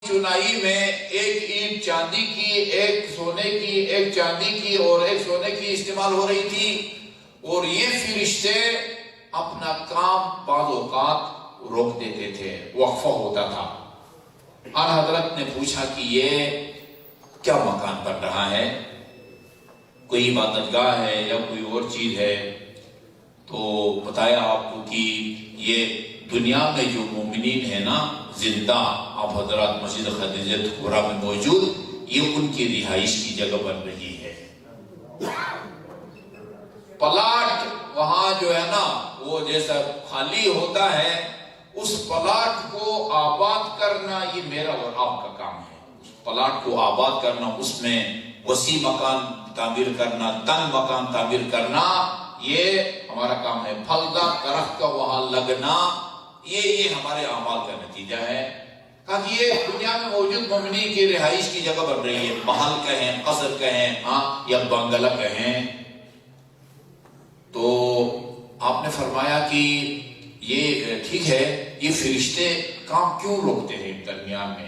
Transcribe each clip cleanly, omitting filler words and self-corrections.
چنائی میں ایک اینٹ چاندی کی، ایک سونے کی، ایک چاندی کی اور ایک سونے کی استعمال ہو رہی تھی، اور یہ فرشتے اپنا کام بعض اوقات روک دیتے تھے، وقفہ ہوتا تھا۔ اعلیٰ حضرت نے پوچھا کہ یہ کیا مکان بن رہا ہے، کوئی عبادت گاہ ہے یا کوئی اور چیز ہے؟ تو بتایا آپ کو کہ یہ دنیا میں جو مومنین ہیں نا زندہ، آپ حضرات مسجد خدیجہ کبریٰ میں موجود، یہ ان کی رہائش کی جگہ بن رہی ہے۔ پلاٹ وہاں جو ہے نا وہ جیسا خالی ہوتا ہے، اس پلاٹ کو آباد کرنا یہ میرا اور آپ کا کام ہے۔ اس پلاٹ کو آباد کرنا، اس میں وسیع مکان تعمیر کرنا، تنگ مکان تعمیر کرنا، یہ ہمارا کام ہے۔ پھلدار درخت کا وہاں لگنا، یہ ہمارے اعمال کا نتیجہ ہے۔ کہ یہ دنیا میں موجود مومنین کی رہائش کی جگہ بن رہی ہے، محل کہیں، قصر کہیں، یا بنگلہ کہیں۔ تو آپ نے فرمایا کہ یہ ٹھیک ہے، یہ فرشتے کام کیوں روکتے ہیں درمیان میں،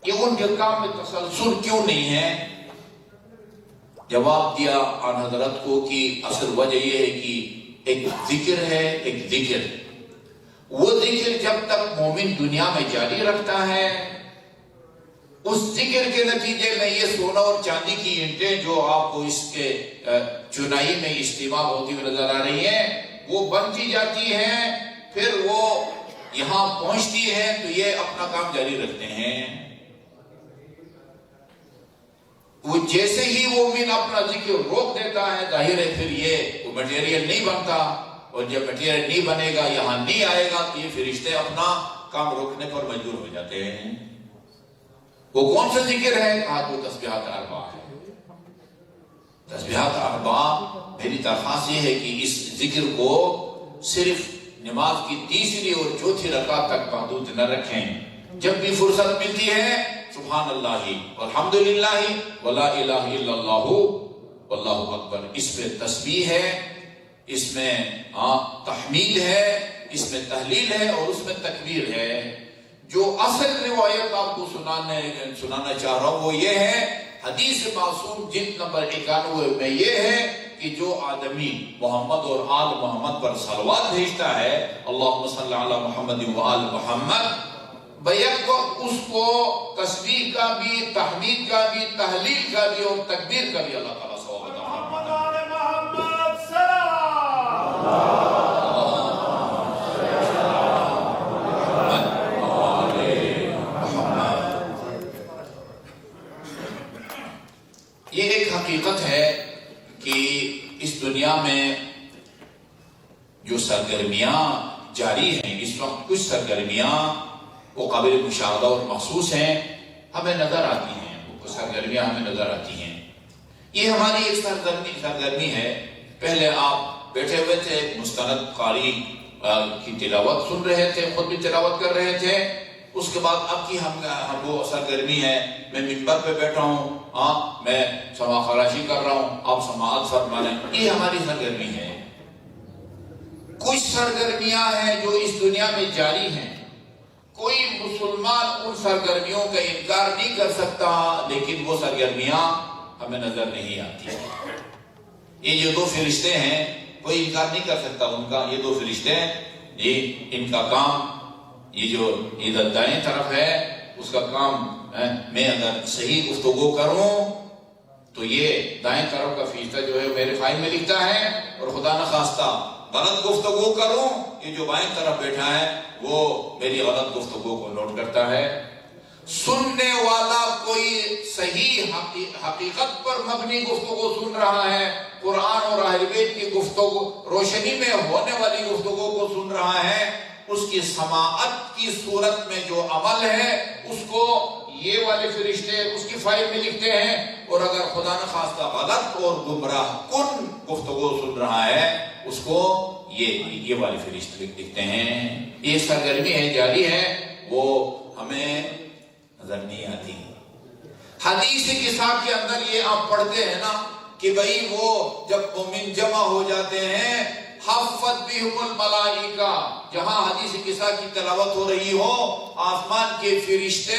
یہ ان کے کام میں تسلسل کیوں نہیں ہے؟ جواب دیا آن حضرت کو کہ اصل وجہ یہ ہے کہ ایک ذکر ہے، ایک ذکر، وہ ذکر جب تک مومن دنیا میں جاری رکھتا ہے، اس ذکر کے نتیجے میں یہ سونا اور چاندی کی اینٹیں جو آپ کو اس کے چنائی میں استعمال ہوتی ہوئی نظر آ رہی ہیں، وہ بنتی جاتی ہیں، پھر وہ یہاں پہنچتی ہیں تو یہ اپنا کام جاری رکھتے ہیں۔ وہ جیسے ہی مومن اپنا ذکر روک دیتا ہے، ظاہر ہے پھر یہ وہ مٹیریل نہیں بنتا، اور جب مٹیریل نہیں بنے گا، یہاں نہیں آئے گا، تو یہ فرشتے اپنا کام روکنے پر مجبور ہو جاتے ہیں۔ وہ کون سا ذکر ہے؟ آج وہ تسبیحات اربع ہے۔ تسبیحات اربع، میری درخواست یہ ہے کہ اس ذکر کو صرف نماز کی تیسری اور چوتھی رکعت تک محدود نہ رکھیں، جب بھی فرصت ملتی ہے سبحان اللہ والحمدللہ ولا الہ الا اللہ واللہ اکبر، اس میں تسبیح ہے، اس میں تحمید ہے، اس میں تحلیل ہے، اور اس میں تکبیر ہے۔ جو اصل روایت آپ کو سنانا چاہ رہا ہوں وہ یہ ہے، حدیث معصوم جلد نمبر 91 میں یہ ہے کہ جو آدمی محمد اور آل محمد پر صلوات بھیجتا ہے، اللہم صلی علی محمد و آل محمد، بیک وقت اس کو تسبیح کا بھی، تحمید کا بھی، تحلیل کا بھی اور تکبیر کا بھی اللہ تعالیٰ ثواب عطا فرماتا ہے۔ یہ ایک حقیقت ہے کہ اس دنیا میں جو سرگرمیاں جاری ہیں اس وقت، کچھ سرگرمیاں وہ قابل مشاہدہ اور محسوس ہیں، ہمیں نظر آتی ہیں، وہ سرگرمیاں ہمیں نظر آتی ہیں۔ یہ ہماری ایک سرگرمی ہے۔ پہلے آپ بیٹھے ہوئے تھے، مستند قاری کی تلاوت سن رہے تھے، خود بھی تلاوت کر رہے تھے، اس کے بعد اب کی ہم وہ سرگرمی ہے، میں منبر پہ بیٹھا ہوں، میں سما خراشی کر رہا ہوں، آپ سماعت فرما رہے ہیں، یہ ہماری سرگرمی ہے۔ کچھ سرگرمیاں ہیں جو اس دنیا میں جاری ہیں، کوئی مسلمان ان سرگرمیوں کا انکار نہیں کر سکتا، لیکن وہ سرگرمیاں ہمیں نظر نہیں آتی۔ یہ جو دو فرشتے ہیں، کوئی انکار نہیں کر سکتا ان کا، یہ دو فرشتے ہیں، ان کا کام، یہ جو ادھر دائیں طرف ہے اس کا کام، میں اگر صحیح گفتگو کروں تو یہ دائیں طرف کا فرشتہ جو ہے میرے فائل میں لکھتا ہے، اور خدا نخواستہ غلط گفتگو کروں، یہ جو بائیں طرف بیٹھا ہے وہ میری غلط گفتگو کو نوٹ کرتا ہے۔ سننے والا کوئی صحیح حقیقت پر مبنی گفتگو سن رہا ہے، قرآن اور اہل بیت کی گفتگو، روشنی میں ہونے والی گفتگو کو سن رہا ہے، اس کی سماعت کی صورت میں جو عمل ہے اس کو یہ والے فرشتے اس کی فائل میں لکھتے ہیں، اور اگر خدا نخواستہ غلط اور گمراہ کن گفتگو سن رہا ہے اس کو یہ والے فرشتے لکھتے ہیں۔ یہ سرگرمی ہے، جاری ہے، وہ ہمیں نظر نہیں آتی۔ حدیث قصہ کے اندر یہ آپ پڑھتے ہیں نا کہ بھئی وہ جب مومن جمع ہو جاتے ہیں، حفت بہم الملائکہ، جہاں حدیث قصہ کی تلاوت ہو رہی ہو، آسمان کے فرشتے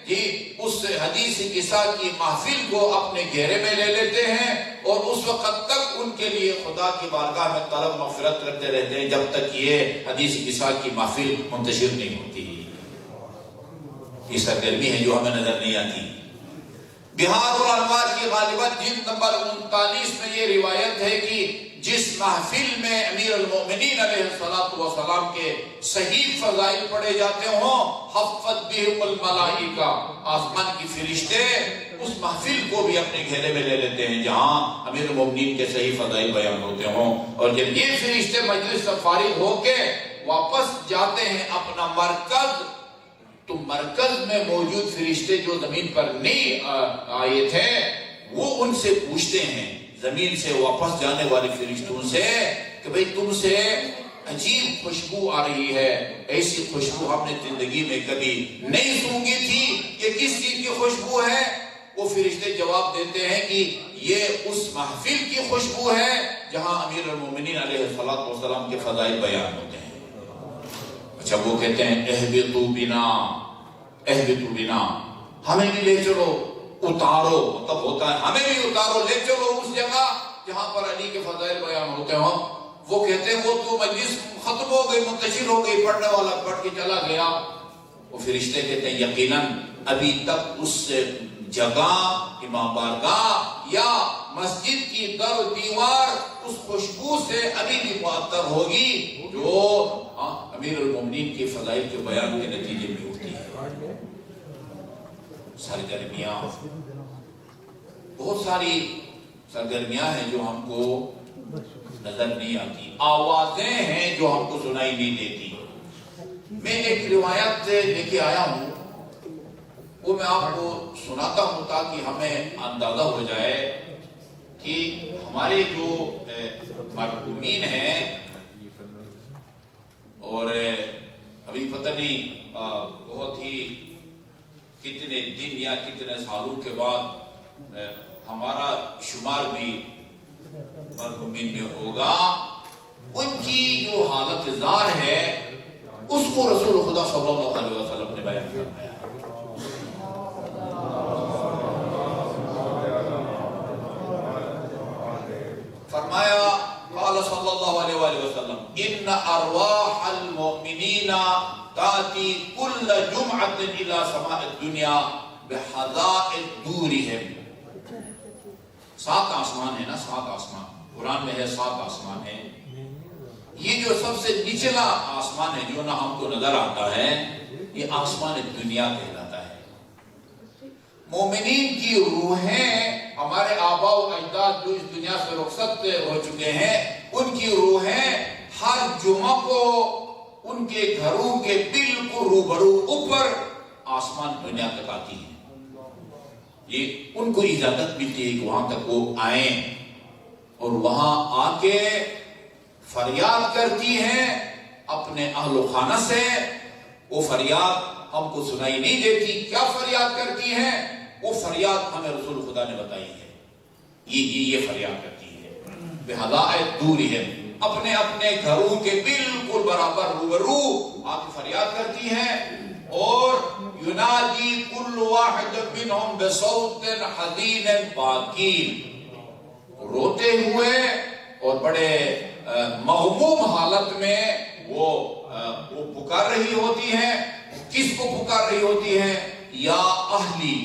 جی اس حدیث قصہ کی محفل کو اپنے گھیرے میں لے لیتے ہیں اور اس وقت تک ان کے لیے خدا کی بارگاہ میں طلب مغفرت کرتے رہتے ہیں جب تک یہ حدیث قصہ کی محفل منتشر نہیں ہوتی. یہ سرگرمی ہے جو ہمیں نظر نہیں آتی. بہار الانوار کی غالباً جلد نمبر 39 میں یہ روایت ہے کہ جس محفل میں امیر المومنین علیہ السلام کے صحیح فضائل پڑھے جاتے ہوں حفت بہم الملائکہ، آسمان کی فرشتے اس محفل کو بھی اپنے گھیرے میں لے لیتے ہیں جہاں امیر المومنین کے صحیح فضائل بیان ہوتے ہوں. اور جب یہ فرشتے مجلس سے فارغ ہو کے واپس جاتے ہیں اپنا مرکز، تو مرکز میں موجود فرشتے جو زمین پر نہیں آئے تھے وہ ان سے پوچھتے ہیں، زمین سے واپس جانے والے فرشتوں سے، کہ بھئی تم سے عجیب خوشبو آ رہی ہے، ایسی خوشبو ہم نے زندگی میں کبھی نہیں سونگی تھی، یہ کس چیز کی خوشبو ہے؟ وہ فرشتے جواب دیتے ہیں کہ یہ اس محفل کی خوشبو ہے جہاں امیر المومنین علیہ السلام کے فضائل بیان ہوتے ہیں. اچھا وہ کہتے ہیں اہبطوا بنا، ہمیں بھی لے چلو، اتارو، مطلب ہوتا ہے ہمیں بھی اتارو، لے چلو اس جگہ جہاں پر علی کے فضائل بیان ہوتے ہوں. وہ کہتے ہیں وہ تو مجلس ختم ہو گئی، منتشر ہو گئی، پڑھنے والا پڑھ کے چلا گیا. وہ فرشتے کہتے ہیں یقیناً ابھی تک اس جگہ، امام بارگاہ یا مسجد کی در و دیوار اس خوشبو سے ابھی بھی معطر ہوگی جو امیر المومنین کے فضائل کے بیان کے نتیجے میں ہوتی ہے. سرگرمیاں، بہت ساری سرگرمیاں ہیں جو ہم کو نظر نہیں آتی، آوازیں ہیں جو ہم کو سنائی نہیں دیتی. میں ایک روایت لے کے آیا ہوں، وہ میں آپ کو سناتا ہوں تاکہ ہمیں اندازہ ہو جائے کہ ہمارے جو مرحومین ہیں، اور ابھی پتہ نہیں بہت ہی کتنے دن یا کتنے سالوں کے بعد ہمارا شمار بھی مرحومین میں ہوگا، ان کی جو حالت زار ہے اس کو رسول خدا صلی اللہ علیہ وسلم نے بیان فرمایا. فرمایا قال صلی اللہ علیہ وآلہ وسلم ان ارواح المؤمنین تاتی کل جمعۃ الى سماء الدنیا بحدائق دورہم. 7 آسمان ہے نا، 7 آسمان قرآن میں ہے، 7 آسمان ہے. یہ جو سب سے نچلا آسمان ہے جو نہ ہم کو نظر آتا ہے، یہ آسمان دنیا کہلاتا ہے. مومنین کی روحیں، ہمارے آباء و اجداد جو اس دنیا سے رخصت ہو چکے ہیں، ان کی روحیں ہر جمعہ کو ان کے گھروں کے بالکل روبرو اوپر آسمان دنیا تک آتی ہیں. یہ ان کو اجازت ملتی ہے کہ وہاں تک وہ آئیں اور وہاں آ کے فریاد کرتی ہیں اپنے اہل و خانہ سے. وہ فریاد ہم کو سنائی نہیں دیتی. کیا فریاد کرتی ہیں؟ وہ فریاد ہمیں رسول خدا نے بتائی ہے. یہ فریاد کرتی ہے بحدائق دورہم، اپنے اپنے گھروں کے بالکل برابر روبرو آپ فریاد کرتی ہیں. اور ینادی کل واحد منہم بصوت حزین باکین، روتے ہوئے اور بڑے مغموم حالت میں وہ پکار رہی ہوتی ہیں. کس کو پکار رہی ہوتی ہیں؟ یا اہلی،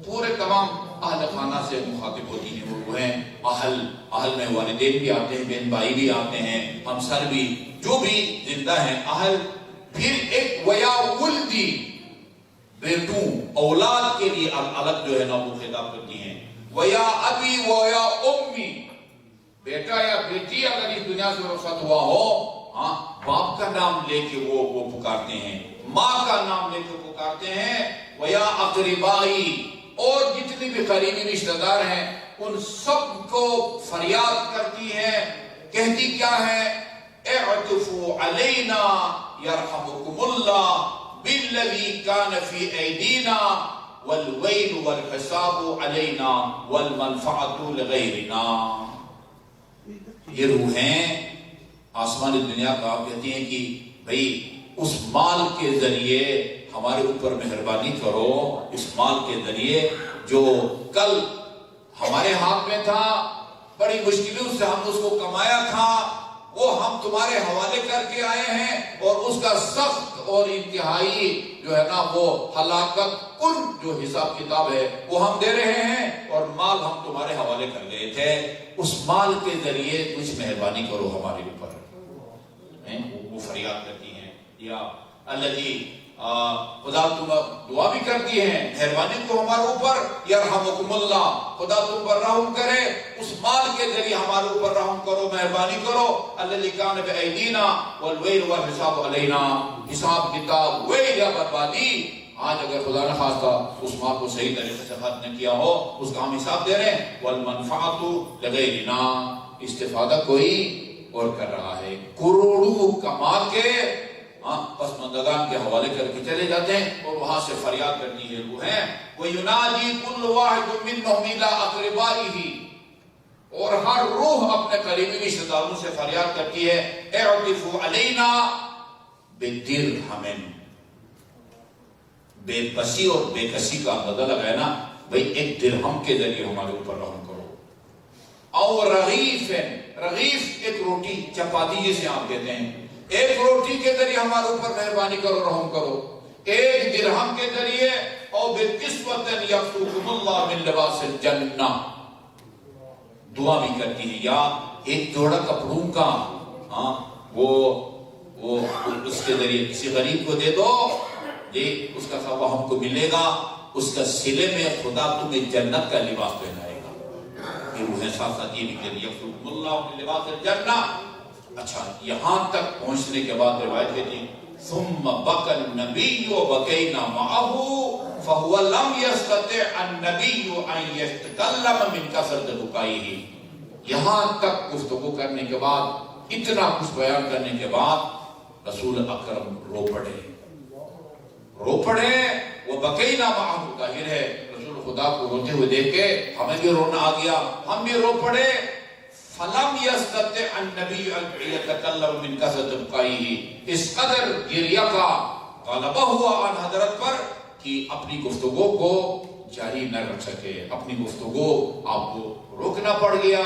پورے تمام اہل خانہ سے مخاطب ہوتی ہیں. وہ ہیں اہل میں والدین بھی آتے ہیں، بہن بھائی بھی آتے ہیں، ہمسر بھی، جو بھی زندہ ہیں اہل. پھر ایک ویا ولدی، بیٹوں اولاد کے لیے الگ جو ہے نا وہ خطاب کرتی ہیں. ویا ابی ویا امی، بیٹا یا بیٹی اگر اس دنیا سے رخصت ہوا ہو، باپ کا نام لے کے وہ پکارتے ہیں، ماں کا نام لے کے پکارتے ہیں. ویا اقربائی، اور جتنی بھی قریبی رشتہ دار ہیں ان سب کو فریاد کرتی ہیں. کہتی کیا ہے؟ اعطفوا علینا یرحمکم اللہ بالذی کان فی ایدینا والویل والحساب علینا والمنفعۃ لغیرنا. یہ روحیں آسمان دنیا کا کہتی ہیں کہ بھئی اس مال کے ذریعے ہمارے اوپر مہربانی کرو اس مال کے ذریعے جو کل ہمارے ہاتھ میں تھا، بڑی مشکلوں سے ہم اس کو کمایا تھا، وہ ہم تمہارے حوالے کر کے آئے ہیں، اور اس کا سخت اور انتہائی جو ہے نا وہ ہلاکت کن جو حساب کتاب ہے وہ ہم دے رہے ہیں، اور مال ہم تمہارے حوالے کر گئے تھے، اس مال کے ذریعے کچھ مہربانی کرو ہمارے اوپر۔ وہ فریاد کرتی ہیں، یا اللہ جی خدا تم دعا بھی کرتی ہیں مہربانی کو ہمارے اوپر، یرحمکم اللہ، خدا تم پر رحم کرے، اس مال کے ذریعے ہمارے اوپر رحم کرو، مہربانی کرو۔ الذی کان بایدینا والویل والحساب علینا، حساب کتاب ویل یا بربادی، آج اگر خدا نہ خواستہ اس مال کو صحیح طریقے سے خرچ نہ کیا ہو، اس کا ہم حساب دے رہے ہیں، والمنفعۃ لغیرنا، استفادہ کوئی اور کر رہا ہے، کروڑوں کما کے پسماندگان کے حوالے کر کے چلے جاتے ہیں، اور وہاں سے فریاد کرتی ہے روحیں، وَيُنَادِي كُلُّ وَاحِدٌ مِّنْهُمْ إِلَىٰ أَقْرِبَائِهِ، اور ہر روح اپنے قریبی رشتہ داروں سے فریاد کرتی ہے، اعطفوا علینا بالدرہم، بے بسی اور بے کسی کا اندازہ لگائے نا بھئی، ایک درہم کے ذریعے ہمارے اوپر رحم کرو، اور رغیف، رغیف ایک روٹی چپاتی جسے آپ کہتے ہیں، ایک روٹی کے ذریعے ہمارے اوپر مہربانی کرو، رحم کرو، ایک درہم کے ذریعے، اور بِالْقِسْوَةٍ يَكْسُوكُمُ اللَّهُ مِنْ لِبَاسِ الْجَنَّةِ، دعا بھی کرتی ہے، یا ایک جوڑا کپڑوں کا وہ اس کے ذریعے کسی غریب کو دے دو، جی اس کا ثواب ہم کو ملے گا، اس کا صلے میں خدا تمہیں جنت کا لباس پہنائے گا۔ یہ روحیں ساتھ ساتھ یہ بھی کہہ رہی ہے، يَكْسُوكُمُ اللَّهُ مِنْ لِبَاسِ الْجَنَّةِ۔ اچھا، یہاں تک پہنچنے کے بعد روایت کہتی ہے، ثم بكى النبي وبكينا معه فهو لم يستطع النبي ان يتكلم من كثرة بكائه، یہاں تک گفتگو کرنے کے بعد، اتنا کچھ بیان کرنے کے بعد رسول اکرم رو پڑے، وبكينا معه، ظاہر ہے رسول خدا کو روتے ہوئے دیکھ کے ہمیں بھی رونا آ گیا، ہم بھی رو پڑے۔ فَلَمْ يَسْتَطِعْ النَّبِيُّ أَنْ يَتَكَلَّمَ مِنْ كَثْرَةِ بُكَائِهِ، اس قدر گریہ کا غلبہ ہوا ان حضرت پر کہ اپنی گفتگو کو جاری نہ رکھ سکے، اپنی گفتگو آپ کو روکنا پڑ گیا۔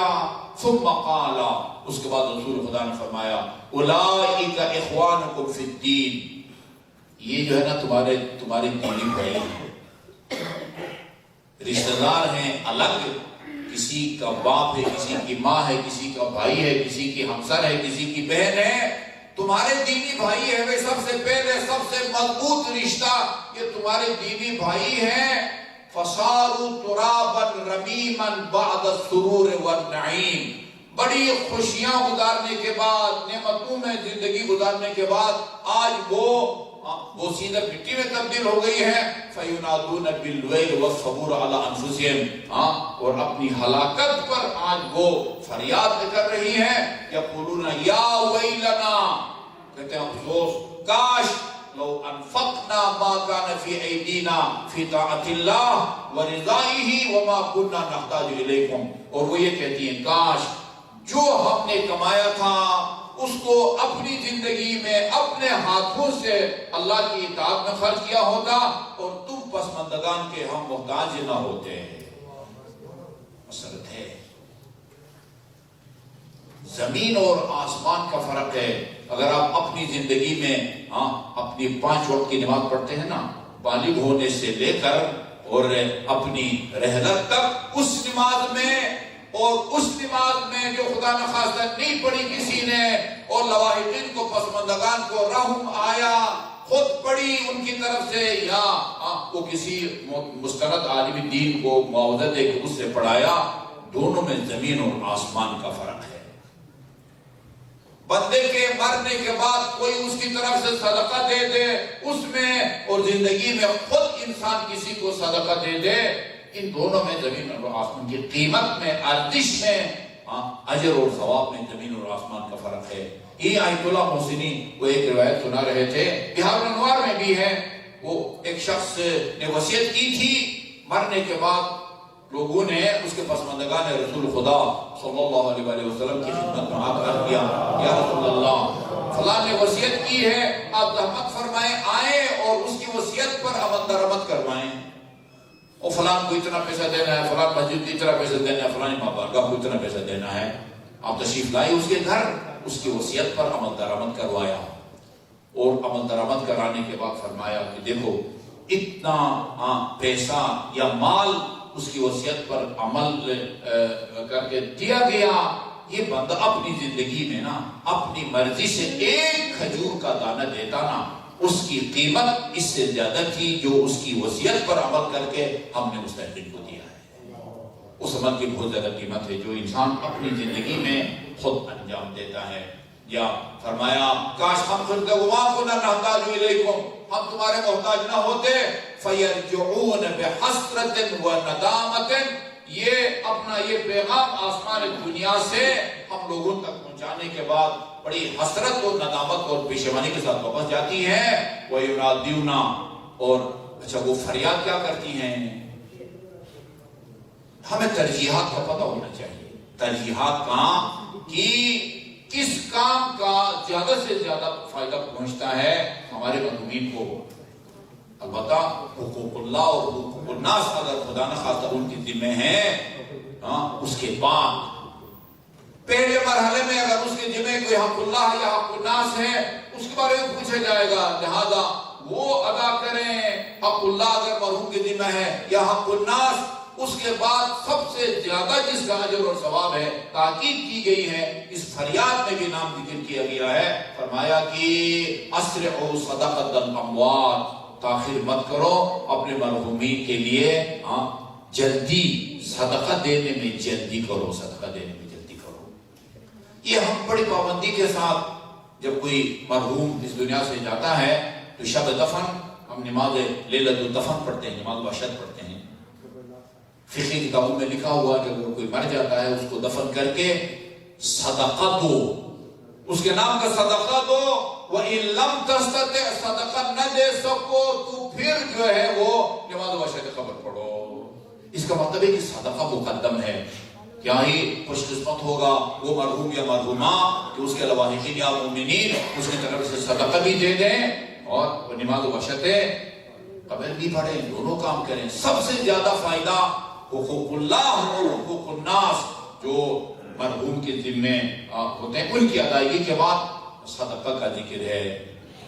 ثم قال، اس کے بعد رسول خدا نے فرمایا، اولئک اخوانکم فی الدین، یہ جو ہے نا تمہارے دینی بھائی ہیں، رشتہ دار ہیں الگ، کسی کا باپ ہے، کسی کی ماں ہے، کسی کا بھائی ہے، کسی کی ہمسر ہے، کسی کی بہن ہے، تمہارے دینی بھائی ہے، وہ سب سے پہلے سب سے مضبوط رشتہ یہ تمہارے دینی بھائی ہیں۔ فَصَارُوا تُرَابًا رَمِيمًا بَعْدَ السُّرُورِ وَالنَّعِيمِ، بڑی خوشیاں گزارنے کے بعد، نعمتوں میں زندگی گزارنے کے بعد آج وہ سیدھا مٹی میں تبدیل ہو گئی ہے۔ فَيُنَادُونَ بِالْوَيْلِ وَالصَّبُورِ عَلَىٰ أَنفُسِهِمْ، اور اپنی ہلاکت پر آج وہ فریاد کر رہی ہیں۔ یقولون یا ویلنا، کہتے ہیں افسوس، کاش لو انفقنا ما كان في ايدينا في طاعة الله ورضائه وما كنا نحتاج اليكم، اور وہ یہ کہتی ہیں کاش جو ہم نے کمایا تھا اس کو اپنی زندگی میں اپنے ہاتھوں سے اللہ کی اطاعت میں خرچ کیا ہوتا، اور تم پسماندگان کے ہم محتاج نہ ہوتے۔ مسئلہ ہے، زمین اور آسمان کا فرق ہے۔ اگر آپ اپنی زندگی میں اپنی 5 وقت کی نماز پڑھتے ہیں نا، بالغ ہونے سے لے کر اور اپنی رحلت تک، اس نماز میں اور اس نماز میں جو خدا نخواستہ نہیں پڑھی کسی نے، اور لواحقین کو پسماندگان کو رحم آیا، خود پڑھی ان کی طرف سے، یا وہ کسی مستند عالم دین کو معاوضہ دے کے اس سے پڑھایا، دونوں میں زمین اور آسمان کا فرق ہے۔ بندے کے مرنے کے بعد کوئی اس کی طرف سے صدقہ دے دے اس میں، اور زندگی میں خود انسان کسی کو صدقہ دے دے، ان دونوں میں زمین اور آسمان کی قیمت میں، ارزش میں، اجر اور ثواب میں زمین اور آسمان کا فرق ہے۔ یہ آیت اللہ محسنی وہ ایک روایت سنا رہے تھے، بہار الانوار میں بھی ہے، وہ ایک شخص نے وصیت کی تھی، مرنے کے بعد لوگوں نے اس کے پسماندگان رسول خدا صلی اللہ علیہ وسلم کی خدمت میں آ کر کیا، یا رسول اللہ فلاں نے وصیت کی ہے، آپ رحمت فرمائیں، آئیں اور اس کی وصیت پر عمل درآمد کروائیں۔ اور فلاں کو اتنا پیسہ دینا ہے، فلاں مسجد کو اتنا پیسہ دینا ہے، فلاں بارگاہ کو اتنا پیسہ دینا ہے۔ آپ تشریف لائے اس کے گھر، اس کی وصیت پر عمل درآمد کروایا، اور عمل درآمد کرانے کے بعد فرمایا کہ دیکھو اتنا پیسہ یا مال اس کی وصیت پر عمل کر کے دیا گیا، یہ بندہ اپنی زندگی میں نا اپنی مرضی سے ایک کھجور کا دانہ دیتا نا، اس کی قیمت اس سے زیادہ تھی جو اس کی وصیت پر عمل کر کے ہم نے مستحقین کو دیا ہے۔ اس عمل کی بہت زیادہ قیمت ہے جو انسان اپنی زندگی میں خود انجام دیتا ہے۔ یا فرمایا کاش ہم خود کا گمان کو نہ نحتاج الیکم، ہم تمہارے محتاج نہ ہوتے، فیرجعون بحسرت و ندامت، یہ اپنا یہ پیغام آسمان دنیا سے ہم لوگوں تک پہنچانے کے بعد بڑی حسرت اور ندامت اور پشیمانی کے ساتھ واپس جاتی ہیں۔ وَيُنَادِّوْنَا، اور اچھا وہ فریاد کیا کرتی ہیں؟ ہمیں ترجیحات کا پتہ ہونا چاہیے، ترجیحات کہاں کی کس کام کا زیادہ سے زیادہ فائدہ پہنچتا ہے ہمارے مظلومین کو۔ البتہ حقوق اللہ اور حقوق الناس اگر خدا نخواستہ ان کی ذمہ ہیں، اس کے بعد پہلے مرحلے میں اگر اس کے ذمہ کوئی حق اللہ یا حق الناس ہے اس کے بارے میں پوچھا جائے گا، لہذا وہ ادا کریں۔ حق اللہ اگر مرحوم کے ذمہ ہے یا حق الناس، اس کے بعد سب سے زیادہ جس کا اجر اور ثواب ہے، تاکید کی گئی ہے، اس فریاد میں بھی نام ذکر کیا گیا ہے، فرمایا کہ اسرعوا صدقۃ الاموات، تاخیر مت کرو اپنے مرحومین کے لیے، جلدی صدقہ دینے میں جلدی کرو، صدقہ دینے میں جلدی کرو۔ یہ ہم بڑی پابندی کے ساتھ جب کوئی مرحوم اس دنیا سے جاتا ہے تو شب دفن ہم نماز لیلۃ الدفن پڑھتے ہیں، نماز وحشت پڑھتے ہیں۔ فقہی کتابوں میں لکھا ہوا کہ اگر کوئی مر جاتا ہے اس کو دفن کر کے صدقہ دو، اس کے نام کا صدقہ دو، وَإِن لَمْ تَسْتَطِعْ، صدقہ نہ دے سکو تو پھر جو ہے وہ نماز وحشت قبر پڑھو۔ اس کا مطلب ہے کہ صدقہ مقدم ہے۔ کیا ہی خوش قسمت ہوگا وہ مرحوم یا مرحومہ کہ اس کے لواحقین یا مومنین اس کی طرف سے صدقہ بھی دے دیں اور وہ نماز وحشت قبر بھی پڑھیں، دونوں کام کریں۔ سب سے زیادہ فائدہ حقوق اللہ اور حقوق الناس جو مرحوم کے ذمے ہوتے ہیں ان کی ادائیگی کے بعد صدقہ کا ذکر ہے۔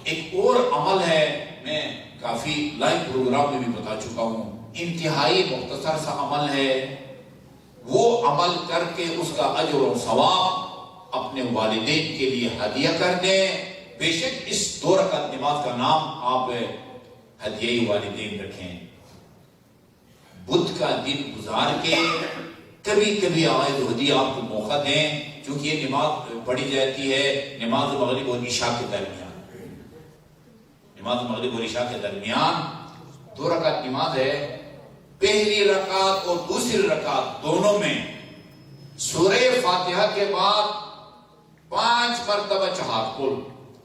ایک اور عمل ہے، میں کافی لائیو پروگرام میں بھی بتا چکا ہوں، انتہائی مختصر سا عمل ہے، وہ عمل کر کے اس کا اجر و ثواب اپنے والدین کے لیے ہدیہ کر دیں۔ بے شک اس 2 رکعت نماز کا نام آپ ہدیہ والدین رکھیں۔ بدھ کا دن گزار کے کبھی کبھی آئے ہدیہ آپ کو موقع دیں، چونکہ یہ نماز پڑھی جاتی ہے نماز مغرب اور عشاء کے درمیان، نماز مغرب اور عشاء کے درمیان 2 رکعت نماز ہے۔ پہلی رکعت اور دوسری رکعت دونوں میں سورہ فاتحہ کے بعد 5 مرتبہ چہار قل،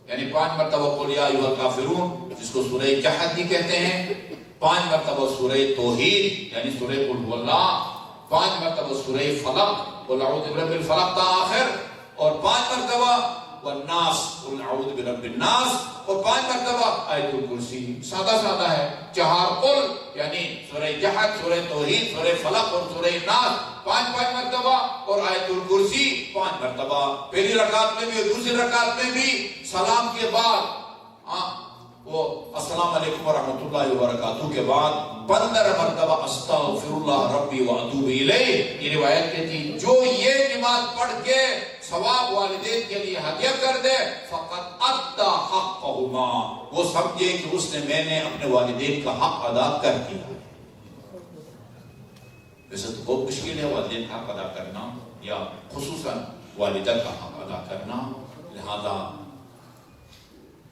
یعنی 5 مرتبہ قل یا ایھا الکافرون جس کو سورہ جہاد بھی کہتے ہیں، 5 مرتبہ سورہ توحید یعنی سورہ قل هو اللہ، 5 مرتبہ سورہ فلق قل اعوذ برب الفلق تا آخر، اور 5 مرتبہ والناس قل اعوذ برب الناس، اور 5 مرتبہ آیت الکرسی۔ سادہ سادہ ہے، چہار قل یعنی سورہ جہاد، سورہ توحید، سورہ فلق اور سورہ ناس 5 مرتبہ، اور آیت الکرسی 5 مرتبہ۔ پہلی رکعت میں بھی اور دوسری رکعت میں بھی سلام کے بعد وہ السلام علیکم ورحمۃ اللہ وبرکاتہ کے بعد 15 مرتبہ استغفر اللہ ربی واتوب الیہ۔ یہ روایت کہتی جو یہ نماز پڑھ کے ثواب والدین کے لیے ہدیہ کر دے فقط ادى حقہما، وہ سمجھے کہ اس نے میں نے اپنے والدین کا حق ادا کر دیا۔ ویسے تو بہت مشکل ہے والدین کا حق ادا کرنا، یا خصوصاً والدہ کا حق ادا کرنا، لہذا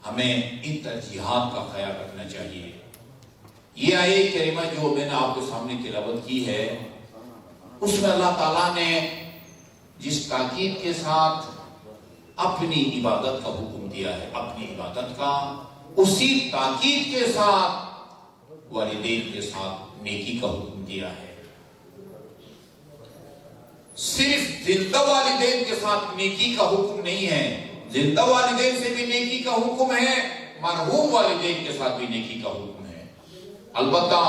ہمیں ان ترجیحات کا خیال رکھنا چاہیے۔ یہ آیت کریمہ جو میں نے آپ کے سامنے تلاوت کی ہے، اس میں اللہ تعالیٰ نے جس تاکید کے ساتھ اپنی عبادت کا حکم دیا ہے، اپنی عبادت کا، اسی تاکید کے ساتھ والدین کے ساتھ نیکی کا حکم دیا ہے۔ صرف زندہ والدین کے ساتھ نیکی کا حکم نہیں ہے زندہ والدین سے بھی نیکی کا حکم ہے، مرحوم والدین کے ساتھ بھی نیکی کا حکم ہے۔ البتہ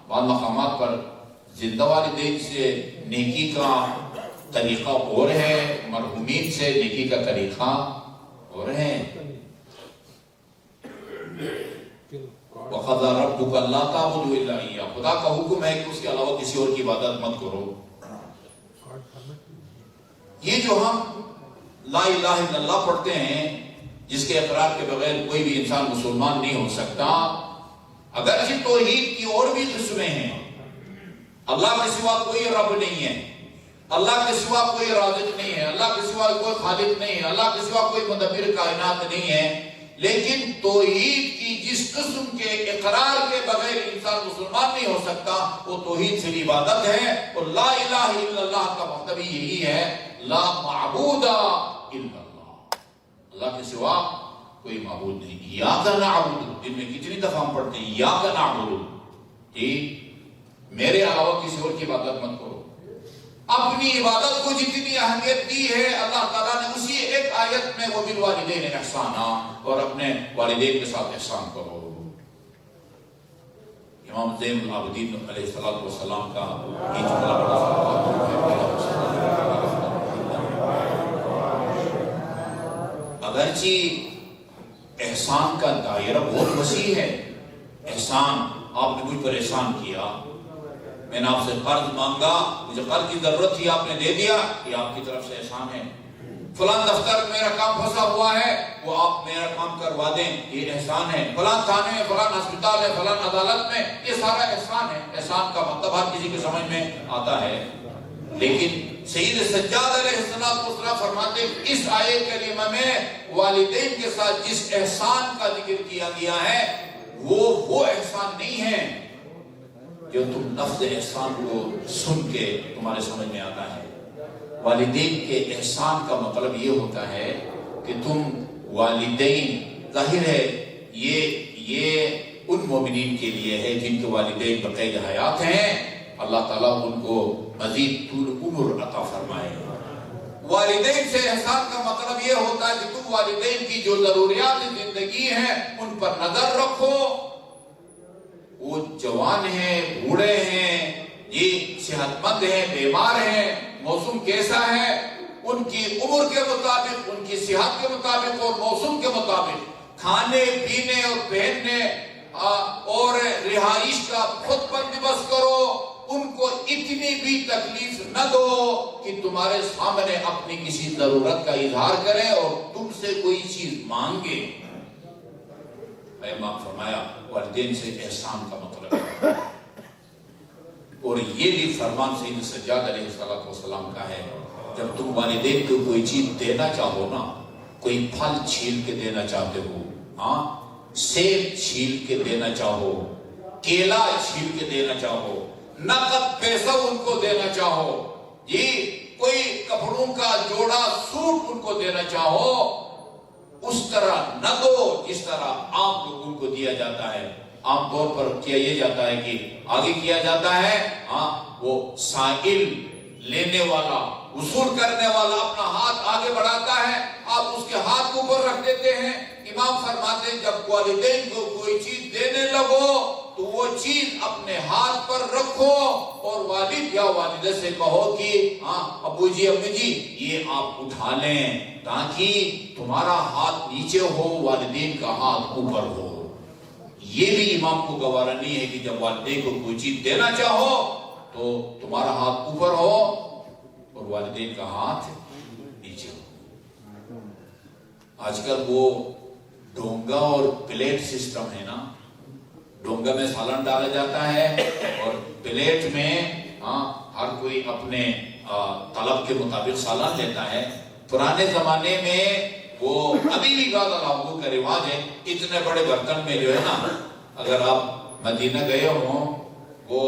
بعض مقامات پر زندہ والدین سے نیکی کا طریقہ اور ہے، مرحومین سے نیکی کا طریقہ اور ہے۔ وَقَضَىٰ رَبُّكَ أَلَّا تَعْبُدُوا إِلَّا إِيَّاهُ، خدا کا حکم ہے کہ اس کے علاوہ کسی اور کی عبادت مت کرو۔ یہ جو ہم لا الہ الا اللہ پڑھتے ہیں، جس کے اقرار کے بغیر کوئی بھی انسان مسلمان نہیں ہو سکتا، اگرچہ توحید کی اور بھی قسمیں ہیں، اللہ کے سوا کوئی رب نہیں ہے، اللہ کے سوا کوئی رازق نہیں ہے، اللہ کے سوا کوئی خالق نہیں ہے، اللہ کے سوا کوئی مدبر کائنات نہیں ہے، لیکن توحید کی جس قسم کے اقرار کے بغیر انسان مسلمان نہیں ہو سکتا، وہ توحید سے عبادت ہے۔ اور لا الہ الا اللہ کا مطلب یہی ہے، لا معبود الا اللہ، اللہ کے سوا کوئی معبود نہیں۔ ایاک نعبد، جن میں کتنی دفعہ ہم پڑھتے ہیں ایاک نعبد، میرے علاوہ کسی اور کی عبادت مت کرو۔ اپنی عبادت کو جتنی اہمیت دی ہے اللہ تعالیٰ نے اسی ایک آیت میں، وبالوالدین احسانا، اور اپنے والدین کے ساتھ احسان کرو۔ امام زین العابدین علیہ السلام کا یہ جملہ بڑا اگرچہ احسان کا دائرہ بہت وسیع ہے۔ احسان، آپ نے مجھ پر احسان کیا، میں نے آپ سے قرض مانگا، مجھے قرض کی ضرورت تھی، آپ نے دے دیا، یہ آپ کی طرف سے احسان ہے۔ فلاں دفتر میرا کام پھنسا ہوا ہے، وہ آپ میرا کام کروا دیں، یہ احسان ہے۔ فلاں تھانے میں، فلاں ہسپتال ہے، فلاں عدالت میں، یہ سارا احسان ہے۔ احسان کا مطلب ہر کسی کے سمجھ میں آتا ہے، لیکن سید سجاد علیہ السلام فرماتے ہیں اس آیت کریمہ میں والدین کے ساتھ جس احسان کا ذکر کیا گیا ہے وہ احسان نہیں ہے جو تم لفظ احسان کو سن کے تمہارے سمجھ میں آتا ہے۔ والدین کے احسان کا مطلب یہ ہوتا ہے کہ تم والدین، ظاہر ہے یہ ان مومنین کے لیے ہے جن کے والدین بقید حیات ہیں، اللہ تعالیٰ ان کو مزید طول عمر عطا فرمائے۔ والدین سے احسان کا مطلب یہ ہوتا ہے کہ تم والدین کی جو ضروریات زندگی ہیں ان پر نظر رکھو۔ وہ جوان ہیں، بوڑھے ہیں، یہ صحت مند ہیں، بیمار ہیں، موسم کیسا ہے، ان کی عمر کے مطابق، ان کی صحت کے مطابق اور موسم کے مطابق کھانے پینے اور پہننے اور رہائش کا خود بندوبست کرو۔ ان کو اتنی بھی تکلیف نہ دو کہ تمہارے سامنے اپنی کسی ضرورت کا اظہار کریں اور تم سے کوئی چیز مانگے۔ امام فرمایا والدین سے احسان کا مطلب ہے، اور یہ بھی فرمان سید سجاد علیہ السلام کا ہے، جب تم والدین کو کوئی چیز دینا چاہو نا، کوئی پھل چھیل کے دینا چاہتے ہو، سیب چھیل کے دینا چاہو، کیلا چھیل کے دینا چاہو، نقد پیسہ ان کو دینا چاہو، کوئی کپڑوں کا جوڑا سوٹ ان کو دینا چاہو، اس طرح نہ دو جس طرح عام لوگوں کو دیا جاتا ہے۔ عام طور پر کیا یہ جاتا ہے کہ آگے کیا جاتا ہے، وہ سائل لینے والا، وصول کرنے والا اپنا ہاتھ آگے بڑھاتا ہے، آپ اس کے ہاتھ کو اوپر رکھ دیتے ہیں۔ امام فرماتے ہیں جب والدین کو کوئی چیز دینے لگو تو وہ چیز اپنے ہاتھ پر رکھو اور والد یا والدہ سے کہو کہ ابو جی امی جی یہ آپ اٹھا لیں، تاکہ تمہارا ہاتھ نیچے ہو، والدین کا ہاتھ اوپر ہو۔ یہ بھی امام کو گوارا نہیں ہے کہ جب والدین کو کوئی چیز دینا چاہو تو تمہارا ہاتھ اوپر ہو اور والدین کا ہاتھ نیچے ہو۔ آج کل وہ ڈونگا اور پلیٹ سسٹم ہے نا، ڈونگا میں سالن ڈالا جاتا ہے اور پلیٹ میں ہر کوئی اپنے طلب کے مطابق سالن لیتا ہے۔ پرانے زمانے میں وہ ابھی بھی گاؤں کا رواج ہے، اتنے بڑے برتن میں جو ہے نا، اگر آپ مدینہ گئے ہوں، وہ